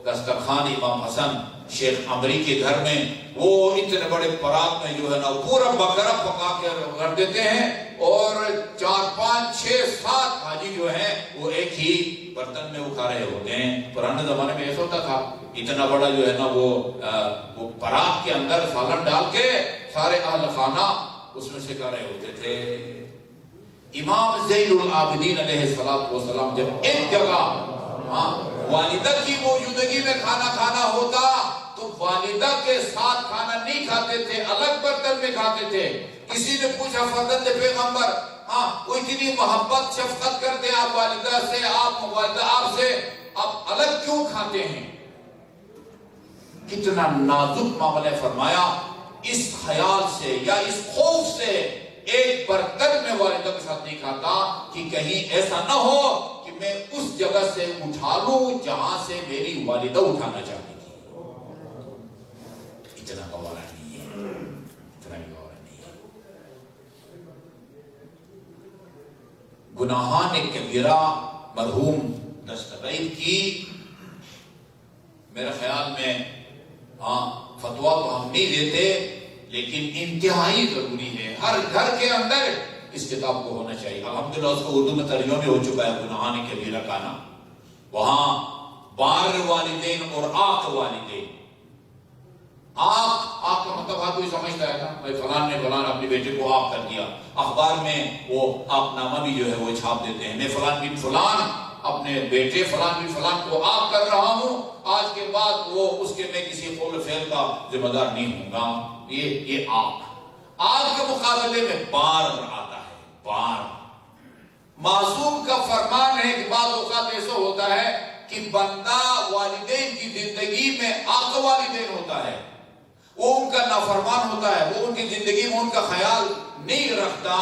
دسترخوان امام حسن شیخ عمری کے گھر میں، وہ اتنے بڑے پرات میں جو ہے نا پورا بکرا پکا کے رکھ دیتے ہیں، اور 4 5 6 7 حاجی جو ہیں وہ ایک ہی برتن میں وہ کھا رہے ہوتے ہیں۔ پرانے زمانے میں ایسا ہوتا تھا، اتنا بڑا جو ہے نا وہ پرات کے اندر سالن ڈال کے سارے اہل خانہ اس میں سے کر رہے ہوتے تھے. امام زین العابدین علیہ السلام جب ایک جگہ والدہ کی موجودگی میں کھانا کھانا ہوتا تو والدہ کے ساتھ کھانا نہیں کھاتے تھے، الگ برتن میں کھاتے تھے. کسی نے پوچھا فرزند پیغمبر وہ اتنی محبت شفقت کرتے آپ والدہ سے، والدہ آپ سے، آپ الگ کیوں کھاتے ہیں؟ کتنا نازک معاملہ. فرمایا اس خیال سے یا اس خوف سے ایک برتن میں والدہ کے ساتھ نہیں کھاتا کہ کہیں ایسا نہ ہو کہ میں اس جگہ سے اٹھا لوں جہاں سے میری والدہ اٹھانا چاہتی تھی. اتنا گوارا نہیں ہے، اتنا بھی گوارا نہیں ہے. گناہان کبیرہ مرحوم دستگیر کی میرے خیال میں فتویٰ تو ہم نہیں دیتے، لیکن انتہائی ضروری ہے. ہر گھر کے اندر اس کتاب کو ہونا چاہیے. الحمدللہ اس کو اردو میں ترجمہ بھی ہو چکا ہے گناہان کبیرہ کا نا. وہاں بار والدین اور آق والدین. آق کا مطلب آپ کوئی سمجھتا ہے نا، بھائی فلان نے فلان اپنے بیٹے کو آق کر دیا. اخبار میں وہ آق نامہ بھی جو ہے وہ چھاپ دیتے ہیں، میں فلان بن فلان اپنے بیٹے فلان بن فلان کو آق کر رہا ہوں، آج کے بعد وہ اس کے میں کسی قول و فعل کا ذمہ دار نہیں ہوں گا. یہ آق. آج کے مقابلے میں بار آتا ہے. بار معصوم کا فرمان ہے کہ بعض اوقات ایسا ہوتا ہے کہ بندہ والدین کی زندگی میں آق والدین ہوتا ہے، وہ ان کا نافرمان ہوتا ہے، وہ ان کی زندگی میں ان کا خیال نہیں رکھتا،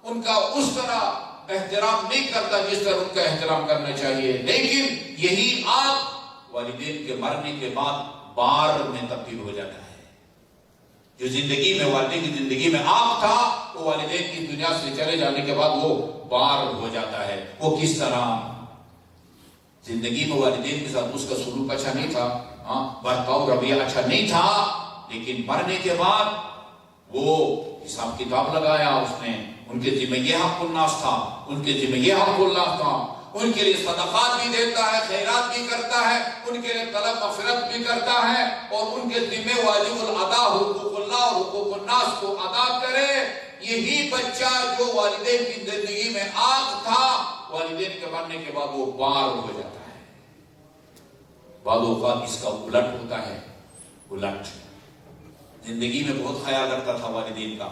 ان کا اس طرح احترام نہیں کرتا جس طرح ان کا احترام کرنا چاہیے. لیکن یہی آق والدین کے مرنے کے بعد بار میں تبدیل ہو جاتا ہے. جو زندگی میں والدین کی زندگی میں آق تھا وہ والدین کی دنیا سے چلے جانے کے بعد وہ بار ہو جاتا ہے. وہ کس طرح؟ زندگی میں والدین کے ساتھ اس کا سلوک اچھا نہیں تھا، برتاؤ رویہ اچھا نہیں تھا، لیکن مرنے کے بعد وہ حساب کتاب لگایا. اس نے ان کے ذمہ یہ حق الناس تھا، ان کے ذمہ یہ حق اللہ تھا، ان کے لیے صدقات بھی دیتا ہے، خیرات بھی کرتا ہے، ان کے لیے طلب مغفرت بھی کرتا ہے، اور ان کے ذمہ واجب الادا حقوق اللہ اور حقوق الناس کو ادا کرے. یہی بچہ جو والدین کی زندگی میں آق تھا، والدین کے مرنے کے بعد وہ بار ہو جاتا ہے. بعض اوقات اس کا الٹ ہوتا ہے. الٹ زندگی میں بہت خیال رکھتا تھا والدین کا،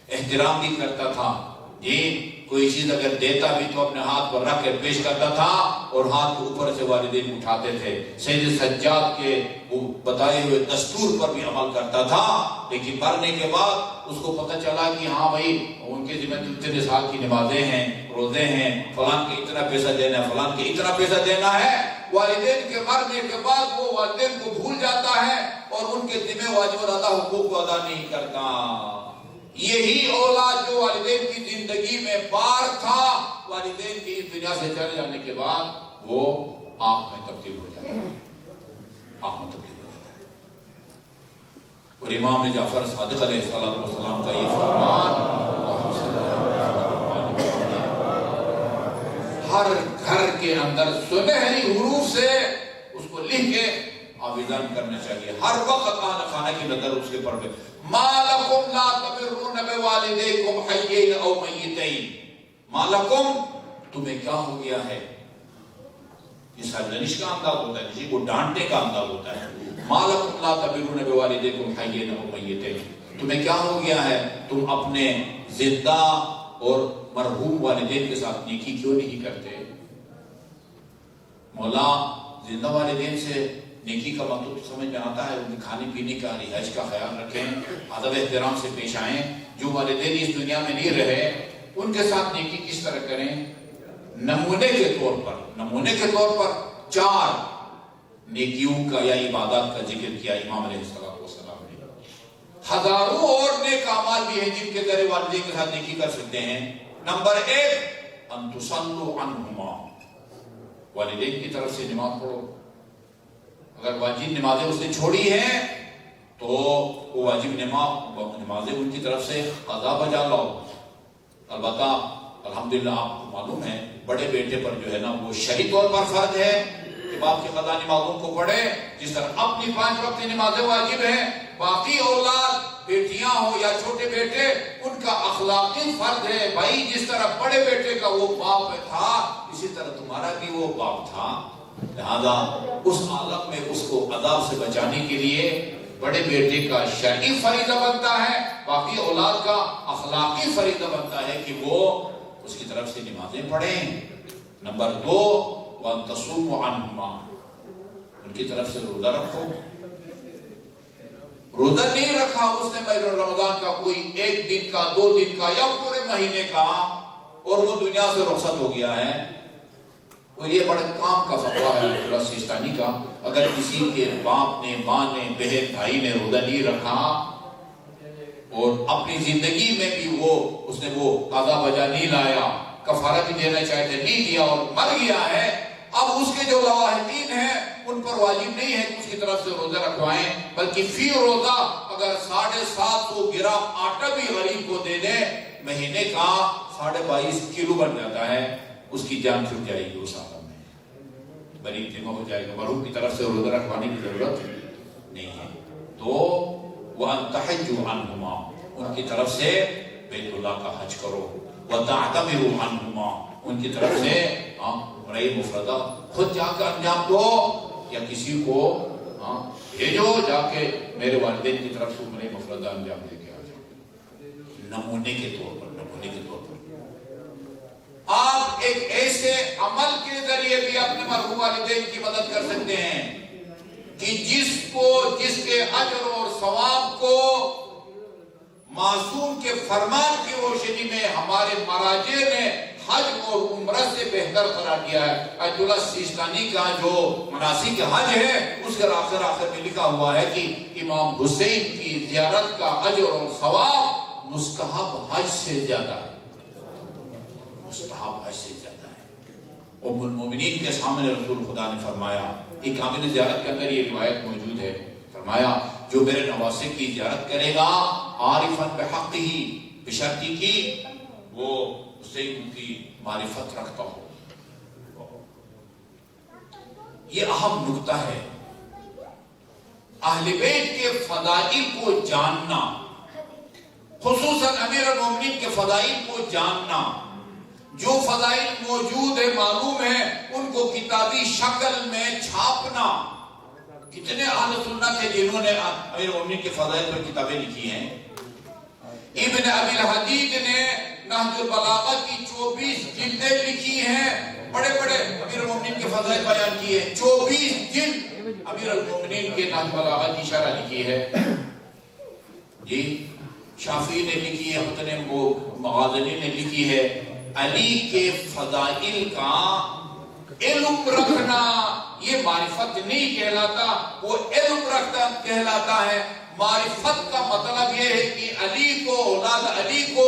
احترام بھی کرتا تھا. کوئی چیز اگر دیتا بھی تو اپنے ہاتھ پر رکھ کے پیش کرتا تھا اور ہاتھ کے اوپر سے والدین اٹھاتے تھے. سید سجاد کے وہ بتائے ہوئے دستور پر بھی عمل کرتا تھا. لیکن مرنے کے بعد اس کو پتہ چلا کہ ہاں بھائی ان کے ذمہ 3 سال کی نمازیں ہیں، روزے ہیں، فلان کے اتنا پیسہ دینا ہے، فلان کے اتنا پیسہ دینا ہے. والدین کے مرنے کے بعد وہ والدین کو بھول جاتا ہے اور ان کے ذمہ واجب الادا حقوق کو ادا نہیں کرتا. یہی اولاد جو والدین کی زندگی میں بار تھا، والدین کی اس دنیا سے چلے جانے کے بعد وہ آنکھ میں تبدیل ہو جاتا ہے. آنکھ میں تبدیل ہو جاتا ہے. اور امام جعفر صادق علیہ السلام کا یہ فرمان ہر گھر کے اندر سنہری حروف سے اس کو لکھ کے آویزان کرنا چاہیے. ہر وقت خانہ کی نظر اس کے پر پہ ما لکم لا تبرون بوالدیکم حیین او میتین. ما لکم تمہیں کیا ہو گیا ہے. یہ سرزنش کا انداز ہوتا ہے، کسی کو ڈانٹنے کا انداز ہوتا ہے. ما لکم لا تبرون بوالدیکم حیین او میتین. تمہیں کیا ہو گیا ہے، تم اپنے زندہ اور مرحوم والدین کے ساتھ نیکی کیوں نہیں کرتے. مولا زندہ والدین سے نیکی کا مطلب سمجھ میں آتا ہے ان کے کھانے پینے کا، رہائش کا خیال رکھیں، ادب احترام سے پیش آئیں. جو والدین اس دنیا میں نہیں رہے ان کے ساتھ نیکی کس طرح کریں. نمونے کے طور پر 4 نیکیوں کا یا عبادات کا ذکر کیا امام علیہ السلام نے. ہزاروں اور نیک اعمال بھی ہیں جن کے ذریعے والدین کے ساتھ نیکی کر سکتے ہیں. نمبر 1 ان تصلوا عنہما. والدین کی طرف سے نماز پڑھو. اگر واجب نمازیں اس نے چھوڑی ہیں تو وہ واجب نمازیں ان کی طرف سے قضا بجا لاؤ. البتہ الحمدللہ آپ کو معلوم ہے بڑے بیٹے پر جو ہے نا وہ شرعی طور پر فرض ہے کہ باپ کی قضا نمازوں کو پڑھے. جس طرح اپنی 5 وقت نمازیں واجب ہیں، باقی اولاد بیٹیاں ہوں یا چھوٹے بیٹے، ان کا اخلاقی فرض ہے بھائی، جس طرح بڑے بیٹے کا وہ باپ تھا اسی طرح تمہارا بھی وہ باپ تھا، لہذا اس عالم میں اس کو عذاب سے بچانے کے لیے بڑے بیٹے کا شرعی فریضہ بنتا ہے، باقی اولاد کا اخلاقی فریضہ بنتا ہے کہ وہ اس کی طرف سے نمازیں پڑھیں۔ نمبر 2 وَأَن تَصُومُوا عَنْهُمَا، ان کی طرف سے روزہ رکھو۔ روزہ نہیں رکھا اس نے مہینہ رمضان کا، کوئی 1 دن کا 2 دن کا یا پورے مہینے کا، اور وہ دنیا سے رخصت ہو گیا ہے، اور یہ بڑے کام کا فتویٰ ہے اللہ سیستانی کا، اگر کسی کے باپ نے، ماں نے، بہن بھائی نے روزہ نہیں رکھا اور اپنی زندگی میں بھی اس نے وہ قضا بجا نہیں لایا، کفارہ بھی دینا چاہتے نہیں دیا اور مر گیا ہے، اب اس کے جو لواحقین ہیں ان پر واجب نہیں ہے کہ اس کی طرف سے روزہ رکھوائیں، بلکہ فی روزہ اگر 750 گرام آٹا بھی غریب کو دے دیں، مہینے کا 22.5 کلو بن جاتا ہے، اس کی جان چھوٹ جائے گی اس عالم میں، بری ذمہ ہو جائے گا، مرحوم کی طرف سے روزہ رکھوانے کی ضرورت نہیں ہے۔ تو وَأَن تَحِجُّوا عَنْهُمَا، ان کی طرف سے بیت اللہ کا حج کرو، وَتَعْتَمِرُوا عَنْهُمَا، ان کی طرف سے عمرہ مفردہ خود جا کر انجام دو یا کسی کو بھیجو جا کے میرے والدین کی طرف سے عمرہ مفردہ انجام دے کے آ جاؤ، نمونے کے طور پر۔ آپ ایک ایسے عمل کے ذریعے بھی اپنے مرحوم والدین کی مدد کر سکتے ہیں کہ جس کے اجر اور ثواب کو معصوم کے فرمان کی روشنی میں ہمارے مراجع نے حج اور عمرہ سے بہتر قرار دیا ہے۔ آیت اللہ سیستانی کا جو مناسک حج ہے اس کے آخر میں لکھا ہوا ہے کہ امام حسین کی زیارت کا اجر اور ثواب مستحب حج سے زیادہ ہے، مستحب حج سے زیادہ ہے۔ ام المومنین کے سامنے رسول خدا نے فرمایا، ایک عامل زیارت کے اندر یہ روایت موجود ہے، فرمایا جو میرے نواسے کی زیارت کرے گا عارفاً بحقہ، بشرطی کی وہ اسے ان کی معرفت رکھتا ہو۔ یہ اہم نکتہ ہے، اہل بیت کے فضائل کو جاننا، خصوصاً امیر المومنین کے فضائل کو جاننا، جو فضائل موجود ہے معلوم ہے ان کو کتابی شکل میں چھاپنا۔ کتنے اہل سنت ہیں جنہوں نے امیر المومنین کے فضائل پر کتابیں لکھی ہیں؟ ابن ابی الحدید نے نہج البلاغہ کی 24 جلدیں لکھی ہیں، بڑے بڑے امیر المومنین کے فضائل بیان کیے ہیں، 24 جلد امیر المومنین کے نہج البلاغہ کی شرح لکھی ہے۔ جی شافعی نے لکھی ہے، حسن مغازنی نے لکھی ہے۔ علی کے فضائل کا علم رکھنا یہ معرفت نہیں کہلاتا، وہ علم رکھتا کہلاتا ہے۔ معرفت کا مطلب یہ ہے کہ علی کو، اولاد علی کو،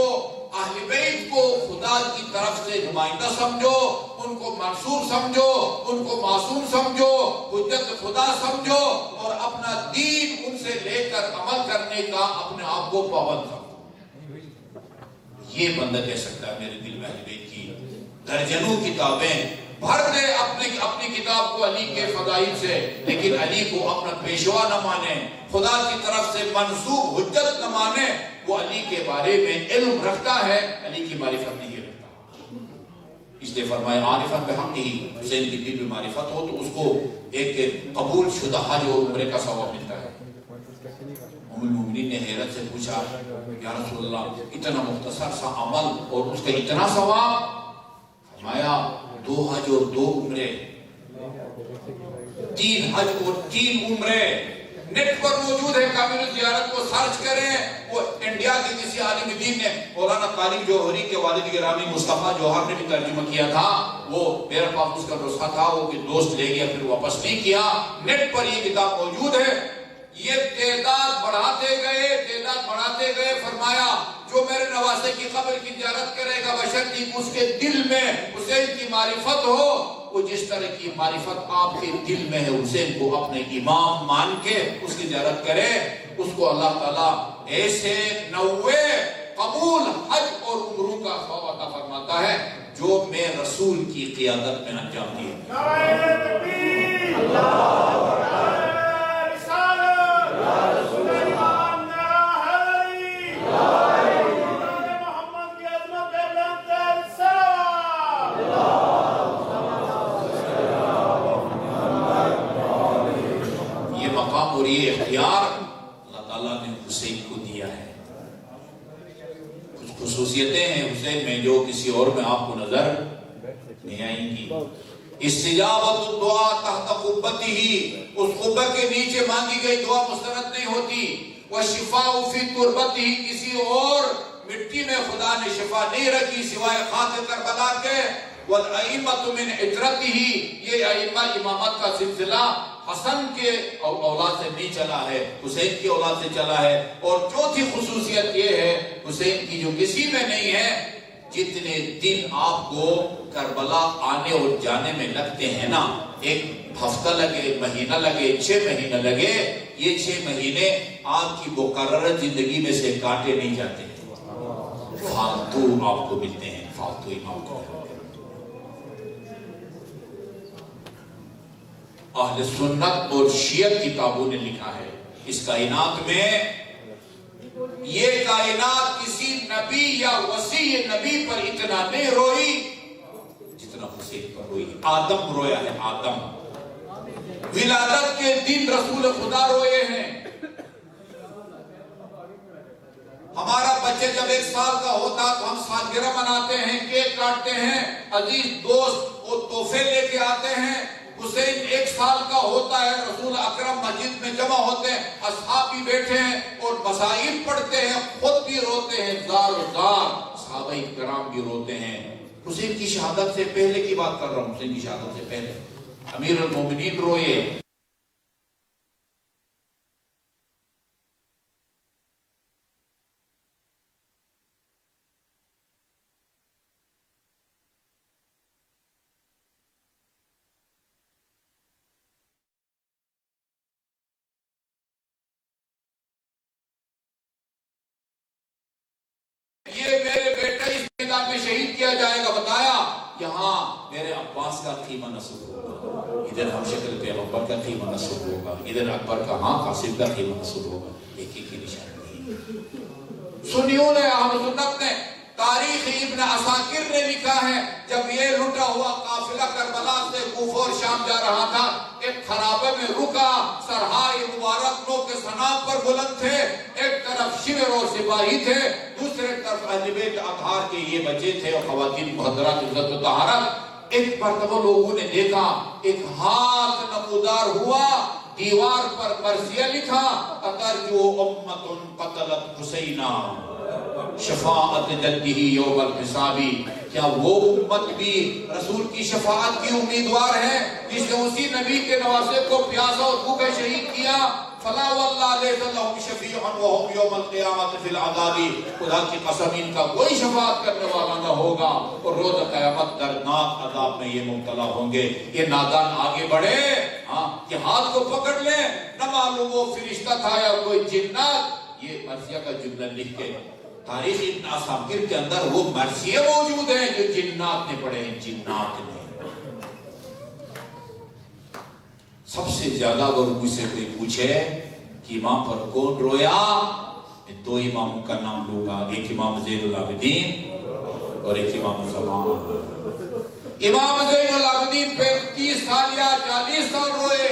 اہل بیت کو خدا کی طرف سے نمائندہ سمجھو، ان کو منصور سمجھو، ان کو معصوم سمجھو، حجت خدا سمجھو، اور اپنا دین ان سے لے کر عمل کرنے کا اپنے آپ کو پابند سمجھو۔ یہ بندہ کہہ سکتا ہے میرے دل میں اہل بیت کی درجنوں کتابیں بھر دے اپنی کتاب کو علی کے فضائل سے، لیکن علی کو اپنا پیشوا نہ مانے، خدا کی طرف سے منسوب حجت نہ مانے، وہ علی کے بارے میں علم رکھتا ہے، علی کی معرفت نہیں رکھتا۔ اس لیے فرمایا عارفاً بحقہ، حسین کی دل میں معرفت ہو تو اس کو ایک قبول شدہ حج اور عمرے کا ثواب ملتا ہے۔ ام المومنین نے حیرت سے پوچھا، یا رسول اللہ اتنا مختصر سا عمل اور اس کا اتنا ثواب؟ فرمایا 2 حج اور 2 عمرے، 3 حج اور 3 عمرے نیٹ پر موجود ہے، کامل زیارت کو سرچ کریں۔ وہ انڈیا کے کسی عالم دین نے، مولانا طارق جوہری کے والد گرامی مصطفیٰ جوہر نے بھی ترجمہ کیا تھا، وہ میرے پاس اس کا نسخہ تھا، وہ کہ دوست لے گیا پھر واپس نہیں کیا، نیٹ پر یہ کتاب موجود ہے۔ یہ تعداد بڑھاتے گئے، فرمایا جو میرے نواسے کی قبر کی زیارت کرے گا بشرطی اس کے دل میں حسین کی معرفت ہو، وہ جس طرح کی معرفت آپ کے دل میں ہے حسین کو اپنے امام مان کے اس کی زیارت کرے، اس کو اللہ تعالیٰ ایسے 90 قبول حج اور عمروں کا ثواب عطا فرماتا ہے جو میں رسول کی قیادت میں انجام دیے۔ نعرہ تکبیر، اللہ اکبر، رسالت، یا رسول اللہ، نعرہ اور یہ اختیار اللہ تعالیٰ نے حسین کو دیا ہے. کچھ خصوصیتیں ہیں حسین میں جو کسی اور میں آپ کو نظر نہیں آئیں گی. استجابت الدعاء تحت قبتہ، اس قبہ کے نیچے مانگی گئی دعا مسترد نہیں ہوتی. والشفاء فی تربتہ، کسی اور مٹی میں خدا نے شفا نہیں رکھی سوائے خاک کربلا کے. والائمۃ من عترتہ، یہ ائمہ امامت کا سلسلہ حسن کے اولاد سے نہیں چلا ہے، حسین کی اولاد سے چلا ہے. اور چوتھی خصوصیت یہ ہے حسین کی جو کسی میں نہیں ہے، جتنے دن آپ کو کربلا آنے اور جانے میں لگتے ہیں نا، ایک ہفتہ لگے، مہینہ لگے، 6 مہینہ لگے، یہ 6 مہینے آپ کی مقررہ زندگی میں سے کاٹے نہیں جاتے، فالتو آپ کو ملتے ہیں، فالتو امام کو. اہل سنت اور شیعہ کتابوں نے لکھا ہے اس کائنات میں، یہ کائنات کسی نبی یا وصی نبی پر اتنا نہیں روئی جتنا حسین پر روئی. آدم رویا ہے، آدم ولادت کے دن رسول خدا روئے ہیں. ہمارا بچے جب 1 سال کا ہوتا تو ہم سالگرہ مناتے ہیں، کیک کاٹتے ہیں، عزیز دوست وہ تحفے لے کے آتے ہیں. حسین 1 سال کا ہوتا ہے، رسول اکرم مسجد میں جمع ہوتے ہیں، اصحاب بھی بیٹھے ہیں اور مسائل پڑھتے ہیں، خود بھی روتے ہیں زار و زار، صحابہ کرام بھی روتے ہیں. حسین کی شہادت سے پہلے کی بات کر رہا ہوں، حسین کی شہادت سے پہلے امیر المومنین روئے. یہ میرے بیٹا اس میدان میں شہید کیا جائے گا، بتایا یہاں میرے عباس کا خیمہ نصب ہوگا، ادھر ہم شکل پہ اکبر کا خیمہ نصب ہوگا، ادھر اکبر کا قاسم کا خیمہ نصب ہوگا. ایک ایک کی نشانی. سنیوں نے، اہل سنت نے، تاریخ ابن عساکر نے لکھا ہے جب یہ لٹا ہوا قافلہ کربلا سے کوفہ اور شام جا رہا تھا، ایک خرابے میں رکا، سرہائے مبارک نو کے سناب پر بلند تھے، ایک طرف شمر اور سپاہی تھے، دوسرے طرف اہل بیت اطہار کے یہ بچے تھے اور خواتین محترمات عزت و طہارت. ایک مرتبہ لوگوں نے دیکھا ایک ہاتھ نمودار ہوا، دیوار پر مرثیہ لکھا، اترجو امت قتلت حسینہ شفاعت جدہ یوم الحسابی. کیا وہ امت بھی رسول کی شفاعت کی امیدوار ہے جس نے اسی نبی کے نواسے کو پیاسا اور بھوکا شہید کیا؟ فلا واللہ لیس لہم شفیع وہم یوم القیامت فی العذاب. خدا کی قسم ان کا کوئی شفاعت کرنے والا نہ ہوگا اور روز قیامت دردناک عذاب میں یہ مبتلا ہوں گے. یہ نادان آگے بڑھے، کہ ہاتھ کو پکڑ لیں، نہ معلوم وہ فرشتہ تھا یا کوئی جنات. یہ مرثیہ کا جملہ لکھ کے تاریخ ابن عساکر کے اندر وہ مرثیے موجود ہیں جو جنات نے پڑھے ہیں، جنات نے. سب سے زیادہ اگر مجھ سے کوئی پوچھے کہ امام پر کون رویا، میں 2 اماموں کا نام لوں گا، ایک امام زین العابدین اور ایک امام زمان. امام زین العابدین 35 سال یا 40 سال روئے.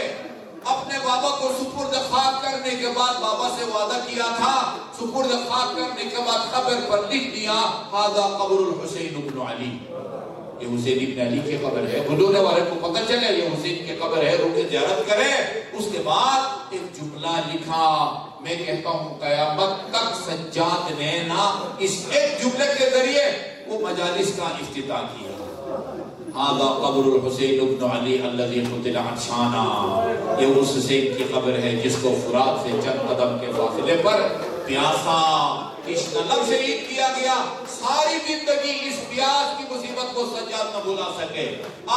اپنے بابا کو سپرد خاک کرنے کے بعد بابا سے وعدہ کیا تھا، سپرد خاک کرنے کے بعد قبر پر لکھ دیا ھذا قبر الحسین بن علی، یہ حسین ابن علی کی قبر ہے. بلونے والے کو پتہ چلے یہ حسین کی قبر ہے، روکے زیارت کرے. اس کے بعد ایک جملہ لکھا، میں کہتا ہوں قیامت تک سجاد نے نا اس ایک جملے کے ذریعے وہ مجالس کا افتتاح کیا. ھذا قبر الحسین بن علی الذی قتل عطشانا، یہ اس حسین کی قبر ہے جس کو فرات سے چند قدم کے فاصلے پر پیاسا عشق لب شہید کیا گیا. ساری زندگی اس پیاس کی مصیبت کو سجاد نہ بھلا سکے.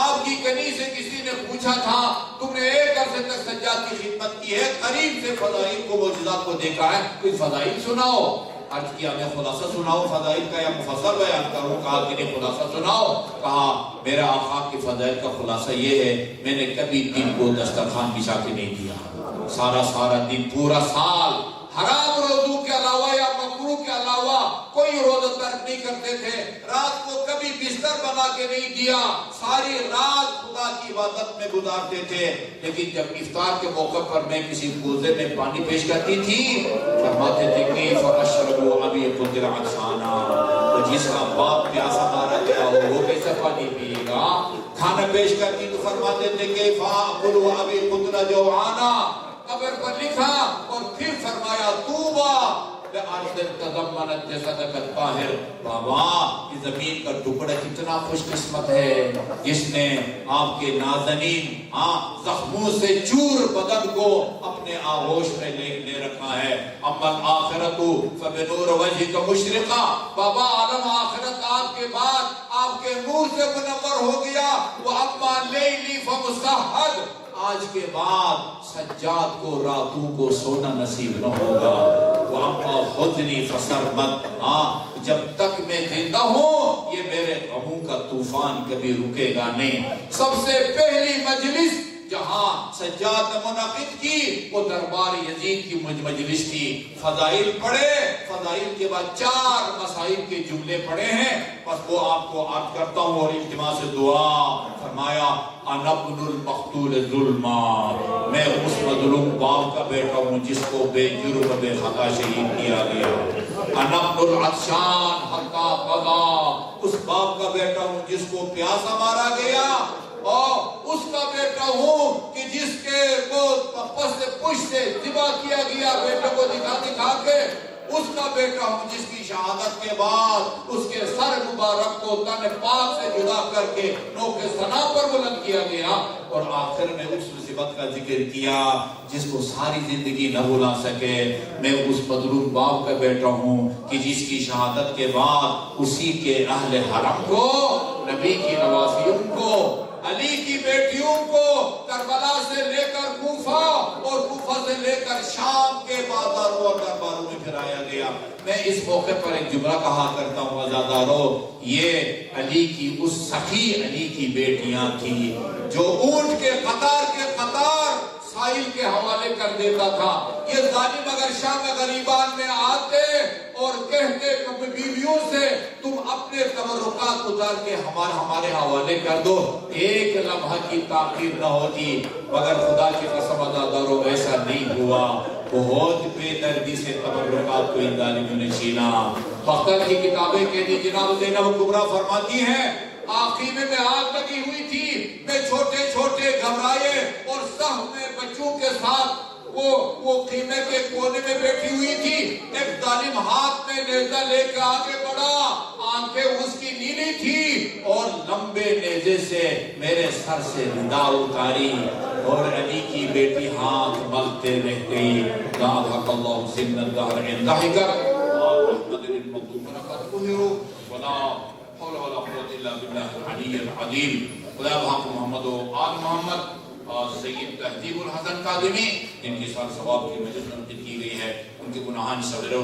آپ کی کنی سے کسی نے پوچھا تھا تم نے 1 عرصے تک سجاد کی خدمت کی ہے، قریب سے فضائل کو معجزات کو دیکھا ہے، کوئی فضائل سناؤ. عرض کیا میں خلاصہ سناؤ فضائل کا یا مفصل بیان کروں؟ کہا کہ نہیں خلاصہ سناؤ. کہا میرا آقا کی فضائل کا خلاصہ یہ ہے میں نے کبھی دن کو دسترخوان بچھا کے نہیں دیا، سارا دن پورا سال حرام روزوں کے علاوہ یا مکروہ کے علاوہ کوئی روزہ ترک نہیں کرتے تھے، رات کو کبھی بستر بنا کے نہیں دیا، ساری رات خدا کی عبادت میں گزارتے تھے۔ لیکن جب افطار کے موقع پر میں کسی کوزے میں پانی پیش کرتی تھی، فرماتے تھے کہ فَأَشْرَبُوا أَبِي قُدْرَ عَطْشَانًا، تو جس کا باپ پیاسا مارا گیا ہو وہ کیسے پانی پیے گا؟ کھانا پیش کرتی تو فرماتے تھے کہ فَأَكُلُوا أَبِي قُدْرَ جَوْعَانًا، قبر پر لکھا اور پھر فرمایا طوبیٰ لِأَرْضٍ تَضَمَّنَتْ جَسَدَكَ الطَّاهِرَ، بابا یہ زمین کا ٹکڑا کتنا خوش قسمت ہے جس نے آپ کے نازنین زخموں سے چور بدن کو اپنے آغوش میں لے رکھا ہے۔ اما الآخرۃ فبنور وجهک مشرقہ، بابا عالم آخرت آپ کے بعد آپ کے نور سے منور ہو گیا۔ وَأَمَّا اللَّيْلِ فَمُسَحَّدْ، آج کے بعد سجاد کو راتوں کو سونا نصیب نہ ہوگا۔ وَأَمَّا خُذْنِي فَسَرْمَدْ، جب تک میں زندہ ہوں یہ میرے غموں کا طوفان کبھی رکے گا نہیں۔ سب سے پہلی مجلس جہاں سجاد نے منعقد کی وہ دربار یزید کی مجلس تھی۔ فضائل پڑھے، فضائل کے بعد 4 مسائل کے جملے پڑھے ہیں، بس وہ آپ کو عرض کرتا ہوں اور اجتماع سے دعا۔ فرمایا انا ابن المقتول ظلما، میں اس مظلوم باپ کا بیٹا ہوں جس کو بے جرم بے خطا شہید کیا گیا۔ انا ابن العطشان حتی قضا، اس باپ کا بیٹا ہوں جس کو پیاسا مارا گیا، اور اس کا بیٹا ہوں کہ جس کے کو پشت سے ذبح کیا گیا، بیٹے کو دکھا کے اس کا بیٹا ہوں جس کی شہادت کے بعد اس کے سر مبارک کو تن پاک سے جدا کر کے نوک ثنا پر بلند کیا گیا، اور آخر میں اس مصیبت کا ذکر کیا جس کو ساری زندگی نہ بھلا سکے۔ میں اس مظلوم باپ کا بیٹا ہوں کہ جس کی شہادت کے بعد اسی کے اہل حرم کو، نبی کی نواسیوں کو، علی کی بیٹیوں کو کربلا سے لے کر کوفہ اور کوفہ سے لے کر شام کے بازاروں اور درباروں میں پھرایا گیا۔ میں اس موقع پر ایک جملہ کہا کرتا ہوں عزادارو، یہ علی کی اس سخی علی کی بیٹیاں تھی جو اونٹ کے قطار سائل کے حوالے کر دیتا تھا۔ یہ ظالم اگر شام غریبان میں آتے اور کہتے بیویوں سے تم اپنے تبرکات اتار کے ہمارے حوالے کر دو، ایک لمحہ کی تاخیر نہ ہوتی، مگر خدا کی قسم عزادارو ایسا نہیں ہوا۔ بہت بے دردی سے تبرکات کو ان ظالموں نے چھینا۔ بختر کی کتابیں کہتی جناب زینب کبریٰ فرماتی ہیں خیمے میں آگ لگی ہوئی تھی، میں چھوٹے گھبرائے اور صف میں بچوں کے ساتھ وہ خیمے کے کونے میں بیٹھی ہوئی تھی۔ ایک ظالم ہاتھ میں نیزہ لے کے آگے بڑھا، آنکھیں اس کی نیلی تھی اور لمبے نیزے سے میرے سر سے ردا اتاری، اور علی کی بیٹی ہاتھ ملتے رہ گئی۔ لا حق اللہ سن الدہر انتحکر محمد المقدوم رکھت قہرو ولا حول ولا قوة الا باللہ العلی العظیم۔ خدا بحق محمد و آل محمد سید تہذیب الحسن قادمی، ان کی سال ثواب کی مجلس منعقد کی گئی ہے، ان کے گناہان صغیرہ